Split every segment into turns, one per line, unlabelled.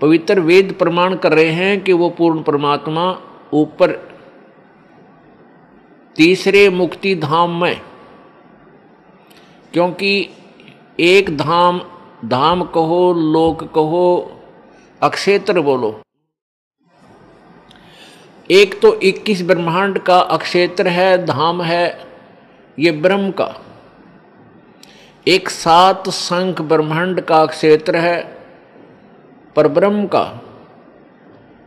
पवित्र वेद प्रमाण कर रहे हैं कि वो पूर्ण परमात्मा ऊपर तीसरे मुक्ति धाम में, क्योंकि एक धाम, धाम कहो, लोक कहो, अक्षेत्र बोलो, एक तो 21 ब्रह्मांड का अक्षेत्र है, धाम है ये ब्रह्म का। एक 7 संख ब्रह्मांड का क्षेत्र है परब्रह्म का,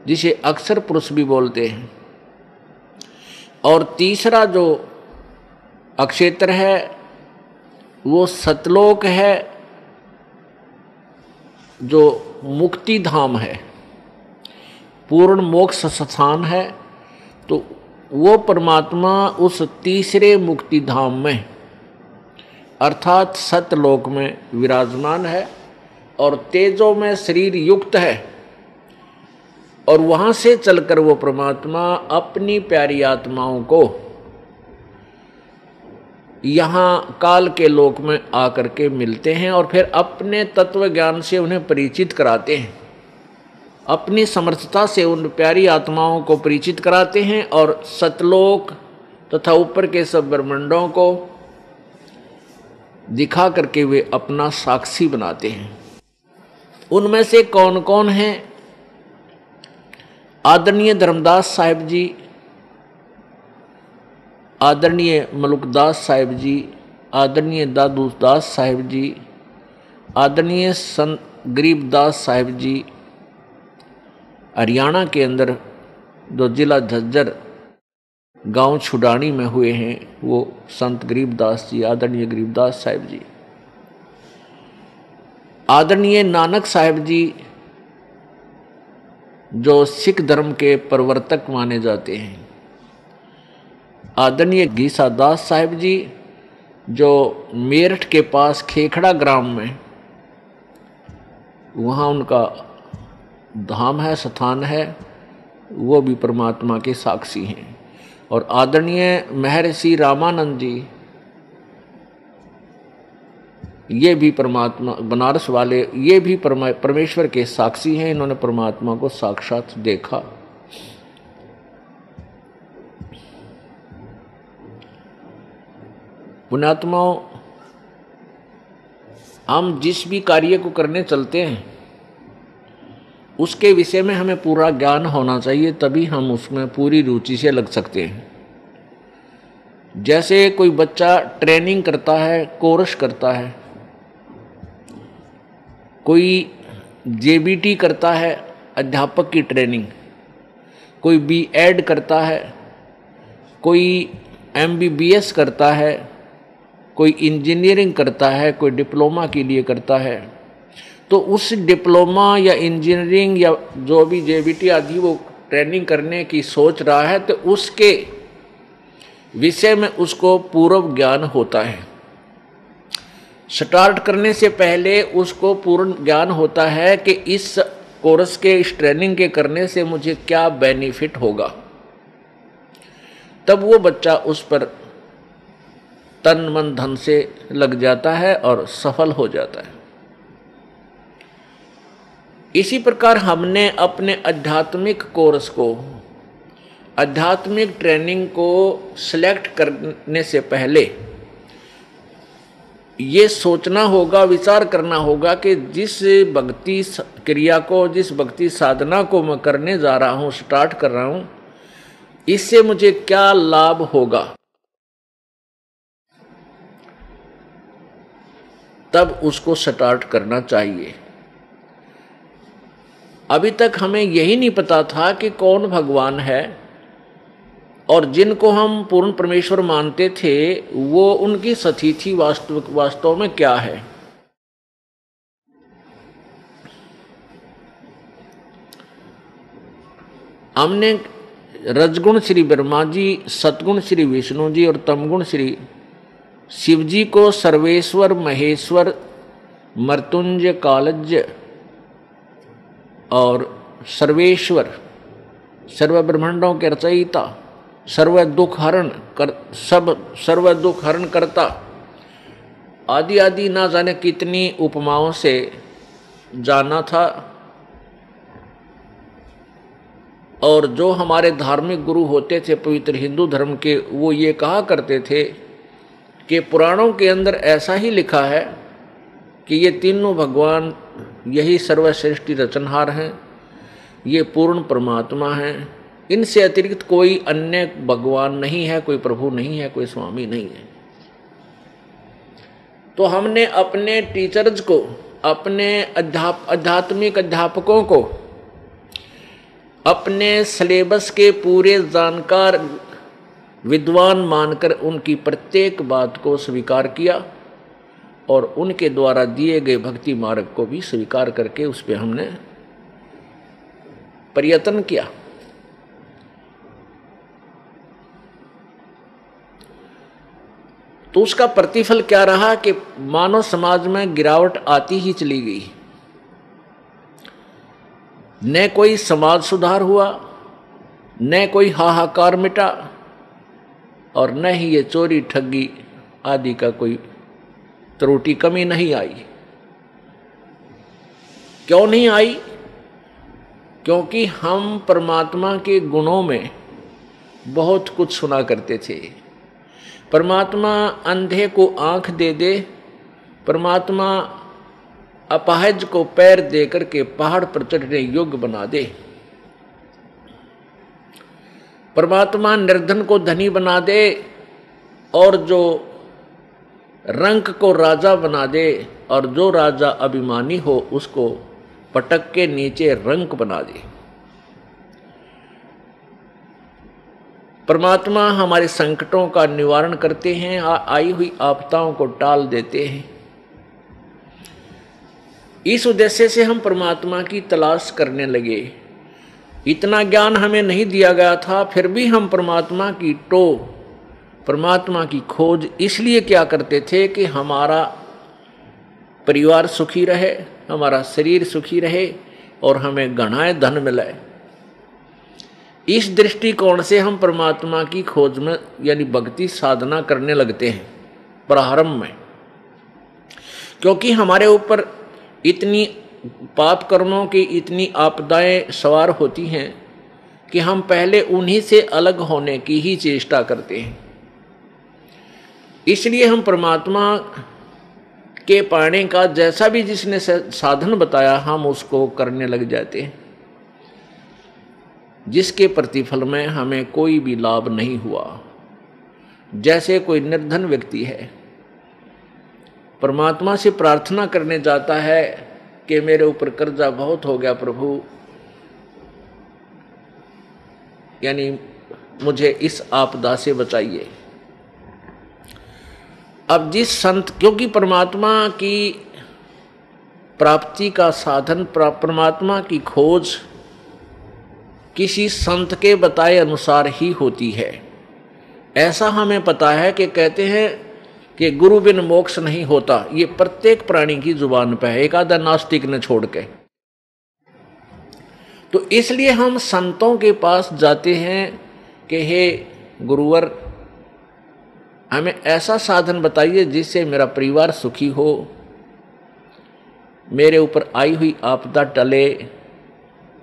जिसे अक्षर पुरुष भी बोलते हैं। और तीसरा जो अक्षेत्र है वो सतलोक है, जो मुक्ति धाम है, पूर्ण मोक्ष स्थान है। तो वो परमात्मा उस तीसरे मुक्ति धाम में अर्थात सतलोक में विराजमान है और तेजो में शरीर युक्त है। और वहां से चलकर वो परमात्मा अपनी प्यारी आत्माओं को यहाँ काल के लोक में आकर के मिलते हैं और फिर अपने तत्व ज्ञान से उन्हें परिचित कराते हैं, अपनी समर्थता से उन प्यारी आत्माओं को परिचित कराते हैं और सतलोक तथा ऊपर के सब ब्रह्मांडों को दिखा करके वे अपना साक्षी बनाते हैं। उनमें से कौन कौन हैं? आदरणीय धर्मदास साहिब जी, आदरणीय मलुकदास साहिब जी, आदरणीय दादूदास साहिब जी, आदरणीय संत गरीबदास साहिब जी, हरियाणा के अंदर जो जिला झज्जर गांव छुडानी में हुए हैं वो संत गरीबदास जी, आदरणीय गरीबदास साहिब जी, आदरणीय नानक साहिब जी जो सिख धर्म के प्रवर्तक माने जाते हैं, आदरणीय गीसा दास साहिब जी जो मेरठ के पास खेखड़ा ग्राम में, वहाँ उनका धाम है, स्थान है, वो भी परमात्मा के साक्षी हैं। और आदरणीय महर्षि रामानंद जी, ये भी परमात्मा, बनारस वाले, ये भी परमेश्वर के साक्षी हैं। इन्होंने परमात्मा को साक्षात देखा। पुण्यात्माओं, हम जिस भी कार्य को करने चलते हैं उसके विषय में हमें पूरा ज्ञान होना चाहिए, तभी हम उसमें पूरी रुचि से लग सकते हैं। जैसे कोई बच्चा ट्रेनिंग करता है, कोर्स करता है, कोई जेबीटी करता है, अध्यापक की ट्रेनिंग, कोई बीएड करता है, कोई एमबीबीएस करता है, कोई इंजीनियरिंग करता है, कोई डिप्लोमा के लिए करता है। तो उस डिप्लोमा या इंजीनियरिंग या जो भी जेबीटी आदि वो ट्रेनिंग करने की सोच रहा है, तो उसके विषय में उसको पूर्व ज्ञान होता है। स्टार्ट करने से पहले उसको पूर्ण ज्ञान होता है कि इस कोर्स के, इस ट्रेनिंग के करने से मुझे क्या बेनिफिट होगा। तब वो बच्चा उस पर तन मन धन से लग जाता है और सफल हो जाता है। इसी प्रकार हमने अपने आध्यात्मिक कोर्स को, आध्यात्मिक ट्रेनिंग को सिलेक्ट करने से पहले ये सोचना होगा, विचार करना होगा कि जिस भक्ति क्रिया को, जिस भक्ति साधना को मैं करने जा रहा हूँ, स्टार्ट कर रहा हूँ, इससे मुझे क्या लाभ होगा। तब उसको स्टार्ट करना चाहिए। अभी तक हमें यही नहीं पता था कि कौन भगवान है, और जिनको हम पूर्ण परमेश्वर मानते थे वो उनकी स्थिति वास्तव में क्या है। हमने रजगुण श्री ब्रह्मा जी, सतगुण श्री विष्णु जी और तमगुण श्री शिव जी को सर्वेश्वर, महेश्वर, मृत्युंजय, कालज्ञ और सर्वेश्वर, सर्व ब्रह्मांडों के रचयिता, सर्व दुख हरण करता आदि आदि ना जाने कितनी उपमाओं से जाना था। और जो हमारे धार्मिक गुरु होते थे पवित्र हिंदू धर्म के, वो ये कहा करते थे कि पुराणों के अंदर ऐसा ही लिखा है कि ये तीनों भगवान यही सर्वश्रेष्ठ रचनहार हैं, ये पूर्ण परमात्मा हैं, इनसे अतिरिक्त कोई अन्य भगवान नहीं है, कोई प्रभु नहीं है, कोई स्वामी नहीं है। तो हमने अपने टीचर्स को, अपने आध्यात्मिक अध्यापकों को अपने सिलेबस के पूरे जानकार विद्वान मानकर उनकी प्रत्येक बात को स्वीकार किया और उनके द्वारा दिए गए भक्ति मार्ग को भी स्वीकार करके उस पर हमने प्रयत्न किया। तो उसका प्रतिफल क्या रहा कि मानव समाज में गिरावट आती ही चली गई। न कोई समाज सुधार हुआ, न कोई हाहाकार मिटा, और न ही ये चोरी ठगी आदि का कोई त्रुटि कमी नहीं आई। क्यों नहीं आई? क्योंकि हम परमात्मा के गुणों में बहुत कुछ सुना करते थे। परमात्मा अंधे को आंख दे दे, परमात्मा अपाहिज को पैर दे करके पहाड़ पर चढ़ने योग्य बना दे, परमात्मा निर्धन को धनी बना दे और जो रंक को राजा बना दे, और जो राजा अभिमानी हो उसको पटक के नीचे रंक बना दे। परमात्मा हमारे संकटों का निवारण करते हैं, आई हुई आपदाओं को टाल देते हैं। इस उद्देश्य से हम परमात्मा की तलाश करने लगे। इतना ज्ञान हमें नहीं दिया गया था, फिर भी हम परमात्मा की परमात्मा की खोज इसलिए क्या करते थे कि हमारा परिवार सुखी रहे, हमारा शरीर सुखी रहे और हमें घनाए धन मिले। इस दृष्टिकोण से हम परमात्मा की खोज में यानी भक्ति साधना करने लगते हैं प्रारंभ में, क्योंकि हमारे ऊपर इतनी पाप कर्मों की इतनी आपदाएं सवार होती हैं कि हम पहले उन्हीं से अलग होने की ही चेष्टा करते हैं। इसलिए हम परमात्मा के पाने का जैसा भी जिसने साधन बताया हम उसको करने लग जाते हैं, जिसके प्रतिफल में हमें कोई भी लाभ नहीं हुआ। जैसे कोई निर्धन व्यक्ति है, परमात्मा से प्रार्थना करने जाता है कि मेरे ऊपर कर्जा बहुत हो गया प्रभु, यानी मुझे इस आपदा से बचाइए। अब जिस संत, क्योंकि परमात्मा की प्राप्ति का साधन, परमात्मा की खोज किसी संत के बताए अनुसार ही होती है। ऐसा हमें पता है कि कहते हैं कि गुरु बिन मोक्ष नहीं होता, ये प्रत्येक प्राणी की जुबान पे है, एक आधा नास्तिक ने छोड़ के। तो इसलिए हम संतों के पास जाते हैं कि हे गुरुवर, हमें ऐसा साधन बताइए जिससे मेरा परिवार सुखी हो, मेरे ऊपर आई हुई आपदा टले,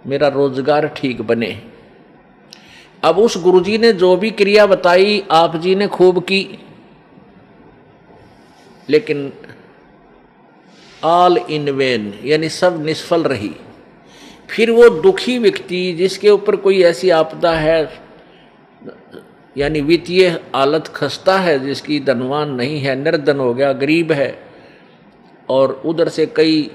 मेरा रोजगार ठीक बने। अब उस गुरुजी ने जो भी क्रिया बताई आप जी ने खूब की, लेकिन ऑल इन वेन, यानी सब निष्फल रही। फिर वो दुखी व्यक्ति जिसके ऊपर कोई ऐसी आपदा है, यानी वित्तीय हालत खस्ता है, जिसकी धनवान नहीं है, निर्धन हो गया, गरीब है, और उधर से कई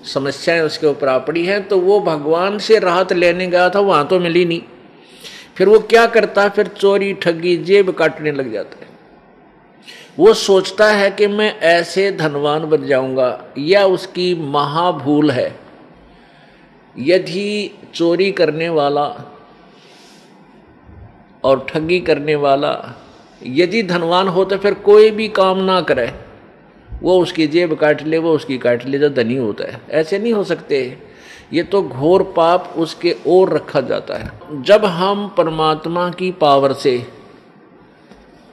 समस्याएं उसके ऊपर आ पड़ी हैं, तो वो भगवान से राहत लेने गया था, वहां तो मिली नहीं। फिर वो क्या करता है? फिर चोरी ठगी जेब काटने लग जाता है। वो सोचता है कि मैं ऐसे धनवान बन जाऊंगा, या उसकी महाभूल है। यदि चोरी करने वाला और ठगी करने वाला यदि धनवान हो तो फिर कोई भी काम ना करे, वो उसकी जेब काट ले, वो उसकी काट ले जो धनी होता है। ऐसे नहीं हो सकते, ये तो घोर पाप उसके ओर रखा जाता है। जब हम परमात्मा की पावर से,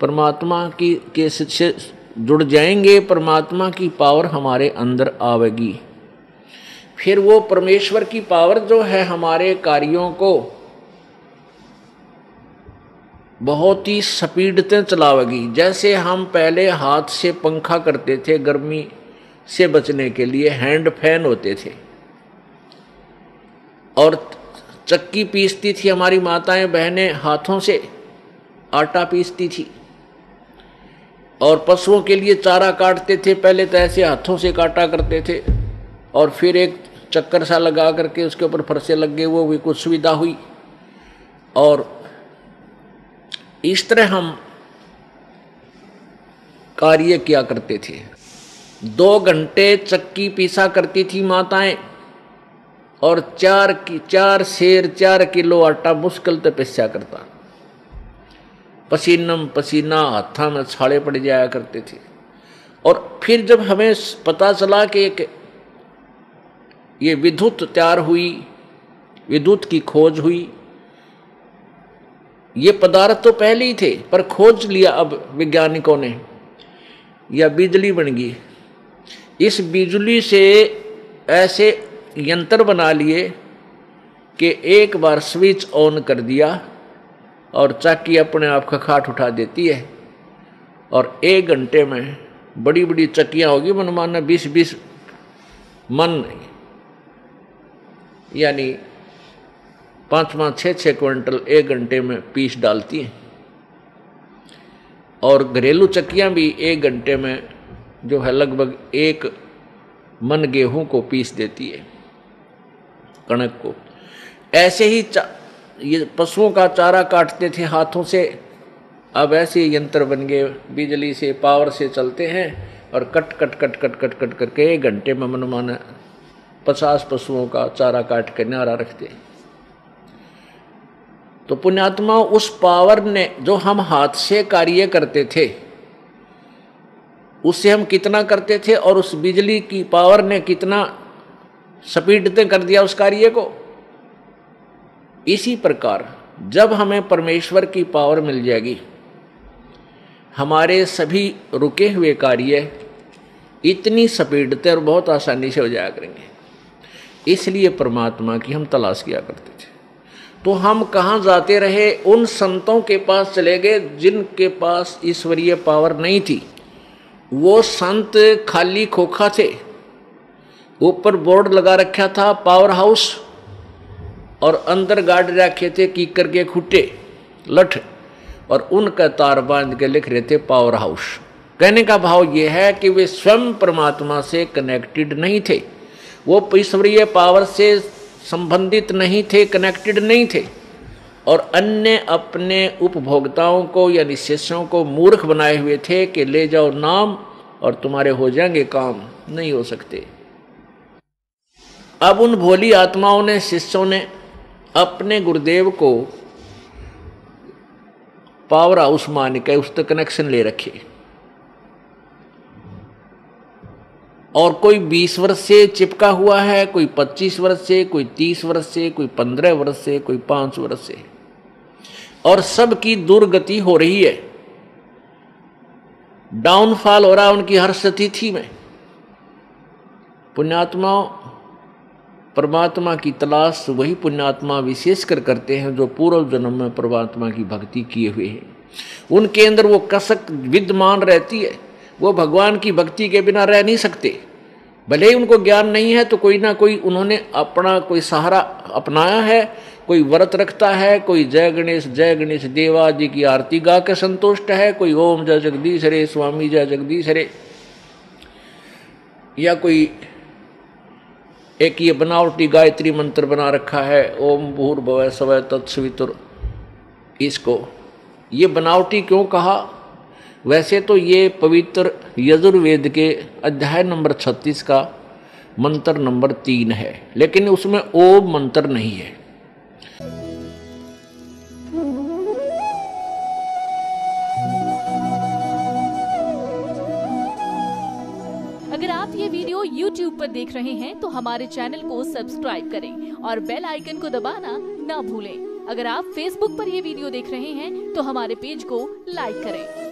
परमात्मा की के से जुड़ जाएंगे, परमात्मा की पावर हमारे अंदर आवेगी, फिर वो परमेश्वर की पावर जो है हमारे कार्यों को बहुत ही स्पीड से चलावेगी। जैसे हम पहले हाथ से पंखा करते थे, गर्मी से बचने के लिए हैंड फैन होते थे, और चक्की पीसती थी हमारी माताएं बहनें, हाथों से आटा पीसती थी, और पशुओं के लिए चारा काटते थे, पहले तो ऐसे हाथों से काटा करते थे, और फिर एक चक्कर सा लगा करके उसके ऊपर फरसे लग गए, वो भी कुछ सुविधा हुई। और इस तरह हम कार्य किया करते थे। 2 घंटे चक्की पीसा करती थी माताएं, और 4 सेर 4 किलो आटा मुश्किल से पिसा करता। पसीनम पसीना, हाथा में छाले पड़ जाया करते थे। और फिर जब हमें पता चला कि ये विद्युत तैयार हुई, विद्युत की खोज हुई, ये पदार्थ तो पहले ही थे पर खोज लिया अब वैज्ञानिकों ने, या बिजली बन गई। इस बिजली से ऐसे यंत्र बना लिए कि एक बार स्विच ऑन कर दिया और चक्की अपने आप खखाट उठा देती है, और 1 घंटे में बड़ी बड़ी चक्कियाँ होगी, मनमाना 20-20 मन, यानी 5-5, 6-6 क्विंटल 1 घंटे में पीस डालती हैं। और घरेलू चक्कियाँ भी 1 घंटे में जो है लगभग 1 मन गेहूं को पीस देती है, कणक को। ऐसे ही ये पशुओं का चारा काटते थे हाथों से, अब ऐसे यंत्र बन गए, बिजली से, पावर से चलते हैं, और cut cut cut cut cut cut करके 1 घंटे में मनमाना 50 पशुओं का चारा काट कर न्यारा रखते। तो पुण्यात्मा, उस पावर ने, जो हम हाथ से कार्य करते थे, उससे हम कितना करते थे, और उस बिजली की पावर ने कितना स्पीड से कर दिया उस कार्य को। इसी प्रकार जब हमें परमेश्वर की पावर मिल जाएगी, हमारे सभी रुके हुए कार्य इतनी स्पीड से और बहुत आसानी से हो जाया करेंगे। इसलिए परमात्मा की हम तलाश किया करते थे। तो हम कहाँ जाते रहे? उन संतों के पास चले गए जिनके पास ईश्वरीय पावर नहीं थी। वो संत खाली खोखा थे, ऊपर बोर्ड लगा रखा था पावर हाउस, और अंदर गाड़ रखे थे कीकर के खुट्टे लठ, और उनका तार बांध के लिख रहे थे पावर हाउस। कहने का भाव ये है कि वे स्वयं परमात्मा से कनेक्टेड नहीं थे, वो ईश्वरीय पावर से संबंधित नहीं थे, कनेक्टेड नहीं थे, और अन्य अपने उपभोक्ताओं को यानी शिष्यों को मूर्ख बनाए हुए थे कि ले जाओ नाम और तुम्हारे हो जाएंगे काम। नहीं हो सकते। अब उन भोली आत्माओं ने, शिष्यों ने अपने गुरुदेव को पावर हाउस मान के उससे कनेक्शन ले रखे, और कोई 20 वर्ष से चिपका हुआ है, कोई 25 वर्ष से, कोई 30 वर्ष से, कोई 15 वर्ष से, कोई 5 वर्ष से, और सबकी दुर्गति हो रही है, डाउनफॉल हो रहा है उनकी हर स्थिति में। पुण्यात्मा, परमात्मा की तलाश वही पुण्यात्मा विशेषकर करते हैं जो पूर्व जन्म में परमात्मा की भक्ति किए हुए हैं। उनके अंदर वो कसक विद्यमान रहती है, वो भगवान की भक्ति के बिना रह नहीं सकते। भले ही उनको ज्ञान नहीं है तो कोई ना कोई उन्होंने अपना कोई सहारा अपनाया है, कोई व्रत रखता है, कोई जय गणेश देवा जी की आरती गा के संतुष्ट है, कोई ओम जय जगदीश हरे स्वामी जय जगदीश हरे, या कोई एक ये बनावटी गायत्री मंत्र बना रखा है ओम भूर्भुवः स्वः तत्सवितुर। इसको ये बनावटी क्यों कहा? वैसे तो ये पवित्र यजुर्वेद के अध्याय नंबर 36 का मंत्र नंबर 3 है, लेकिन उसमें ओम मंत्र नहीं है।
अगर आप ये वीडियो YouTube पर देख रहे हैं तो हमारे चैनल को सब्सक्राइब करें और बेल आइकन को दबाना ना भूलें। अगर आप Facebook पर ये वीडियो देख रहे हैं तो हमारे पेज को लाइक करें।